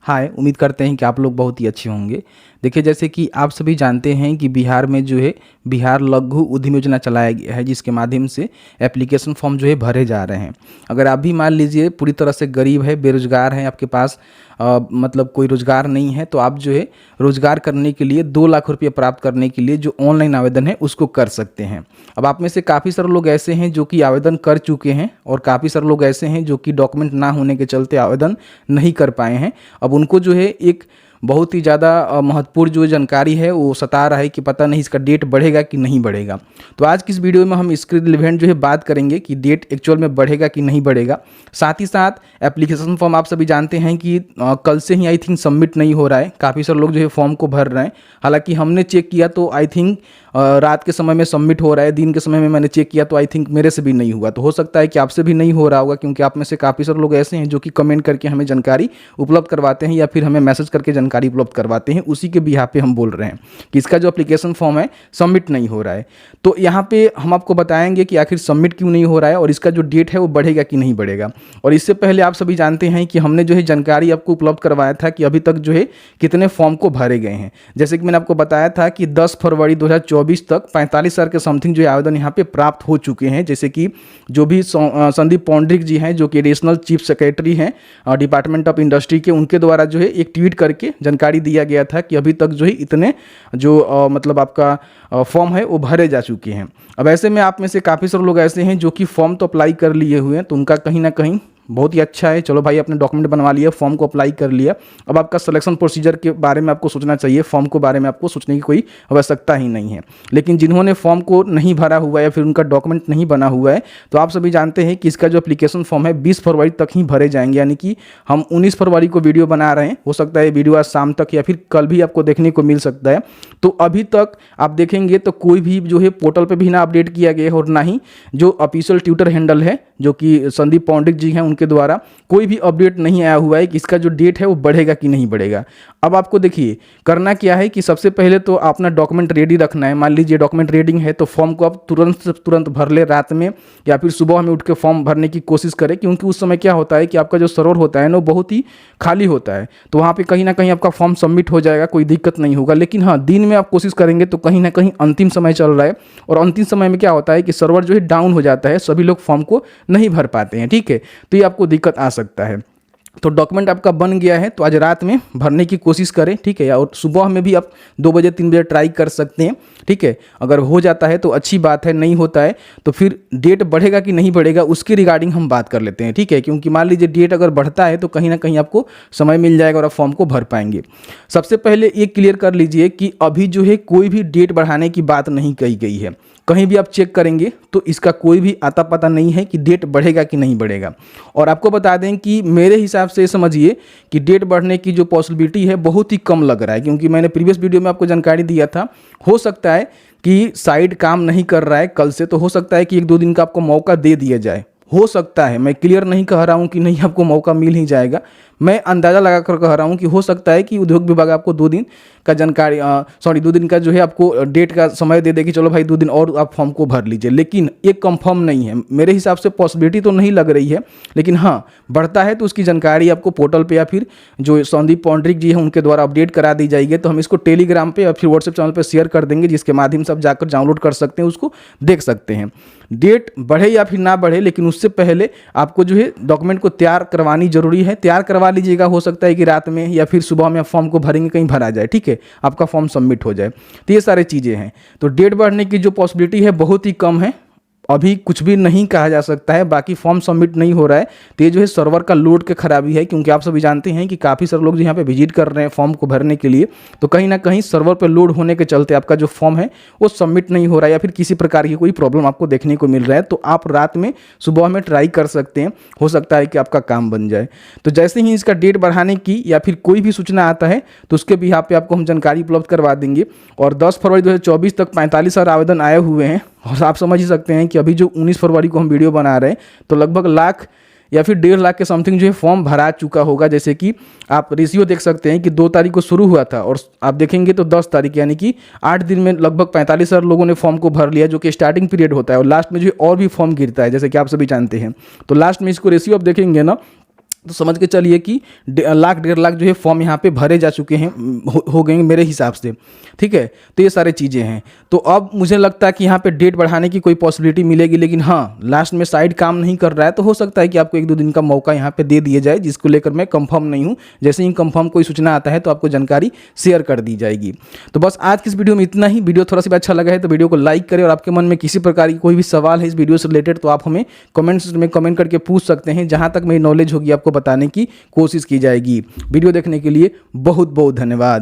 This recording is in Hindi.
हाय, उम्मीद करते हैं कि आप लोग बहुत ही अच्छे होंगे। देखिए, जैसे कि आप सभी जानते हैं कि बिहार में जो है बिहार लघु उद्यम योजना चलाया गया है, जिसके माध्यम से एप्लीकेशन फॉर्म जो है भरे जा रहे हैं। अगर आप भी मान लीजिए पूरी तरह से गरीब है, बेरोजगार हैं, आपके पास मतलब कोई रोजगार नहीं है, तो आप जो है रोजगार करने के लिए 2 लाख रुपये प्राप्त करने के लिए जो ऑनलाइन आवेदन है उसको कर सकते हैं। अब आप में से काफ़ी सारे लोग ऐसे हैं जो कि आवेदन कर चुके हैं और काफ़ी सारे लोग ऐसे हैं जो कि डॉक्यूमेंट ना होने के चलते आवेदन नहीं कर पाए हैं। अब उनको जो है एक बहुत ही ज़्यादा महत्वपूर्ण जो जानकारी है वो सता रहा है कि पता नहीं इसका डेट बढ़ेगा कि नहीं बढ़ेगा। तो आज की इस वीडियो में हम इसके रिलेवेंट जो है बात करेंगे कि डेट एक्चुअल में बढ़ेगा कि नहीं बढ़ेगा। साथ ही साथ एप्लीकेशन फॉर्म आप सभी जानते हैं कि कल से ही आई थिंक सबमिट नहीं हो रहा है। काफ़ी सारे लोग जो है फॉर्म को भर रहे हैं। हालांकि हमने चेक किया तो आई थिंक रात के समय में सबमिट हो रहा है। दिन के समय में मैंने चेक किया तो आई थिंक मेरे से भी नहीं हुआ। तो हो सकता है कि आपसे भी नहीं हो रहा होगा, क्योंकि आप में से काफ़ी सारे लोग ऐसे हैं जो कि कमेंट करके हमें जानकारी उपलब्ध करवाते हैं या फिर हमें मैसेज करके जानकारी उपलब्ध करवाते हैं। उसी के बिहाफ पे हम बोल रहे हैं कि इसका जो एप्लीकेशन फॉर्म है सबमिट नहीं हो रहा है। तो यहाँ पे हम आपको बताएंगे कि आखिर सबमिट क्यों नहीं हो रहा है और इसका जो डेट है वो बढ़ेगा कि नहीं बढ़ेगा। और इससे पहले आप सभी जानते हैं कि हमने जो है जानकारी आपको उपलब्ध करवाया था कि अभी तक जो है कितने फॉर्म को भरे गए हैं। जैसे कि मैंने आपको बताया था कि 10 फरवरी 2024 तक 45,000 के समथिंग जो है आवेदन यहाँ पे प्राप्त हो चुके हैं। जैसे कि जो भी संदीप पौंड्रिक जी हैं जो कि एडिशनल चीफ सेक्रेटरी हैं डिपार्टमेंट ऑफ इंडस्ट्री के, उनके द्वारा जो है एक ट्वीट करके जानकारी दिया गया था कि अभी तक जो है इतने जो मतलब आपका फॉर्म है वो भरे जा चुके हैं। अब ऐसे में आप में से काफ़ी सारे लोग ऐसे हैं जो कि फॉर्म तो अप्लाई कर लिए हुए हैं, तो उनका कहीं ना कहीं बहुत ही अच्छा है। चलो भाई, अपने डॉक्यूमेंट बनवा लिया, फॉर्म को अप्लाई कर लिया। अब आपका सिलेक्शन प्रोसीजर के बारे में आपको सोचना चाहिए, फॉर्म के बारे में आपको सोचने की कोई आवश्यकता ही नहीं है। लेकिन जिन्होंने फॉर्म को नहीं भरा हुआ है या फिर उनका डॉक्यूमेंट नहीं बना हुआ है, तो आप सभी जानते हैं कि इसका जो एप्लीकेशन फॉर्म है 20 फरवरी तक ही भरे जाएंगे। यानी कि हम 19 फरवरी को वीडियो बना रहे हैं, हो सकता है वीडियो आज शाम तक या फिर कल भी आपको देखने को मिल सकता है। तो अभी तक आप देखेंगे तो कोई भी जो है पोर्टल पर भी ना अपडेट किया गया है और ना ही जो ऑफिशियल ट्विटर हैंडल है जो कि संदीप पौंड्रिक जी हैं उनके द्वारा कोई भी अपडेट नहीं आया हुआ है कि इसका जो डेट है वो बढ़ेगा कि नहीं बढ़ेगा। अब आपको देखिए करना क्या है कि सबसे पहले तो अपना डॉक्यूमेंट रेडी रखना है। मान लीजिए डॉक्यूमेंट रेडी है तो फॉर्म को आप तुरंत भर ले, रात में या फिर सुबह में उठ के फॉर्म भरने की कोशिश करें, क्योंकि उस समय क्या होता है कि आपका जो सर्वर होता है ना वो बहुत ही खाली होता है। तो वहाँ पर कहीं ना कहीं आपका फॉर्म सबमिट हो जाएगा, कोई दिक्कत नहीं होगा। लेकिन हाँ, दिन में आप कोशिश करेंगे तो कहीं ना कहीं अंतिम समय चल रहा है और अंतिम समय में क्या होता है कि सर्वर जो है डाउन हो जाता है, सभी लोग फॉर्म को नहीं भर पाते हैं। ठीक है, तो ये आपको दिक्कत आ सकता है। तो डॉक्यूमेंट आपका बन गया है तो आज रात में भरने की कोशिश करें, ठीक है। और सुबह में भी आप 2 बजे 3 बजे ट्राई कर सकते हैं, ठीक है। अगर हो जाता है तो अच्छी बात है, नहीं होता है तो फिर डेट बढ़ेगा कि नहीं बढ़ेगा उसकी रिगार्डिंग हम बात कर लेते हैं, ठीक है। क्योंकि मान लीजिए डेट अगर बढ़ता है तो कहीं ना कहीं आपको समय मिल जाएगा और आप फॉर्म को भर पाएंगे। सबसे पहले ये क्लियर कर लीजिए कि अभी जो है कोई भी डेट बढ़ाने की बात नहीं कही गई है। कहीं भी आप चेक करेंगे तो इसका कोई भी आता पता नहीं है कि डेट बढ़ेगा कि नहीं बढ़ेगा। और आपको बता दें कि मेरे हिसाब से समझिए कि डेट बढ़ने की जो पॉसिबिलिटी है बहुत ही कम लग रहा है, क्योंकि मैंने प्रीवियस वीडियो में आपको जानकारी दिया था। हो सकता है कि साइट काम नहीं कर रहा है कल से, तो हो सकता है कि 1-2 दिन का आपको मौका दे दिया जाए। हो सकता है, मैं क्लियर नहीं कह रहा हूं कि नहीं आपको मौका मिल ही जाएगा, मैं अंदाज़ा लगा कर कह रहा हूं कि हो सकता है कि उद्योग विभाग आपको 2 दिन का जानकारी 2 दिन का जो है आपको डेट का समय दे दे कि चलो भाई 2 दिन और आप फॉर्म को भर लीजिए। लेकिन एक कंफर्म नहीं है, मेरे हिसाब से पॉसिबिलिटी तो नहीं लग रही है। लेकिन हाँ, बढ़ता है तो उसकी जानकारी आपको पोर्टल पे या फिर जो संदीप पौंड्रिक जी हैं उनके द्वारा अपडेट करा दी जाएगी। तो हम इसको टेलीग्राम पे या फिर व्हाट्सएप चैनल पर शेयर कर देंगे, जिसके माध्यम से आप जाकर डाउनलोड कर सकते हैं, उसको देख सकते हैं। डेट बढ़े या फिर ना बढ़े, लेकिन उससे पहले आपको जो है डॉक्यूमेंट को तैयार करवानी जरूरी है। तैयार करवा लीजिएगा, हो सकता है कि रात में या फिर सुबह में आप फॉर्म को भरेंगे कहीं भरा जाए, ठीक है, आपका फॉर्म सबमिट हो जाए। तो ये सारी चीज़ें हैं। तो डेट बढ़ने की जो पॉसिबिलिटी है बहुत ही कम है, अभी कुछ भी नहीं कहा जा सकता है। बाकी फॉर्म सबमिट नहीं हो रहा है तो ये जो है सर्वर का लोड की खराबी है, क्योंकि आप सभी जानते हैं कि काफ़ी सारे लोग यहाँ पे विजिट कर रहे हैं फॉर्म को भरने के लिए। तो कहीं ना कहीं सर्वर पर लोड होने के चलते आपका जो फॉर्म है वो सबमिट नहीं हो रहा है या फिर किसी प्रकार की कोई प्रॉब्लम आपको देखने को मिल रहा है। तो आप रात में सुबह में ट्राई कर सकते हैं, हो सकता है कि आपका काम बन जाए। तो जैसे ही इसका डेट बढ़ाने की या फिर कोई भी सूचना आता है तो उसके भी यहाँ पे आपको हम जानकारी उपलब्ध करवा देंगे। और 10 फरवरी 2024 तक 45,000 आवेदन आए हुए हैं और आप समझ ही सकते हैं कि अभी जो 19 फरवरी को हम वीडियो बना रहे हैं तो लगभग लाख या फिर 1.5 लाख के समथिंग जो है फॉर्म भरा चुका होगा। जैसे कि आप रेशियो देख सकते हैं कि 2 तारीख को शुरू हुआ था और आप देखेंगे तो 10 तारीख यानी कि 8 दिन में लगभग 45,000 लोगों ने फॉर्म को भर लिया, जो कि स्टार्टिंग पीरियड होता है। और लास्ट में जो और भी फॉर्म गिरता है, जैसे कि आप सभी जानते हैं। तो लास्ट में इसको रेशियो आप देखेंगे ना तो समझ के चलिए कि लाख 1.5 लाख जो है फॉर्म यहाँ पे भरे जा चुके हैं, हो गए मेरे हिसाब से। ठीक है, तो ये सारी चीज़ें हैं। तो अब मुझे लगता है कि यहाँ पे डेट बढ़ाने की कोई पॉसिबिलिटी मिलेगी, लेकिन हाँ लास्ट में साइट काम नहीं कर रहा है तो हो सकता है कि आपको 1-2 दिन का मौका यहाँ पे दे दिया जाए, जिसको लेकर मैं कंफर्म नहीं हूँ। जैसे ही कंफर्म कोई सूचना आता है तो आपको जानकारी शेयर कर दी जाएगी। तो बस आज की इस वीडियो में इतना ही। वीडियो थोड़ा सा भी अच्छा लगा है तो वीडियो को लाइक करें, और आपके मन में किसी प्रकार की कोई भी सवाल है इस वीडियो से रिलेटेड तो आप हमें कमेंट्स में कमेंट करके पूछ सकते हैं। जहाँ तक मेरी नॉलेज होगी आपको बताने की कोशिश की जाएगी। वीडियो देखने के लिए बहुत बहुत धन्यवाद।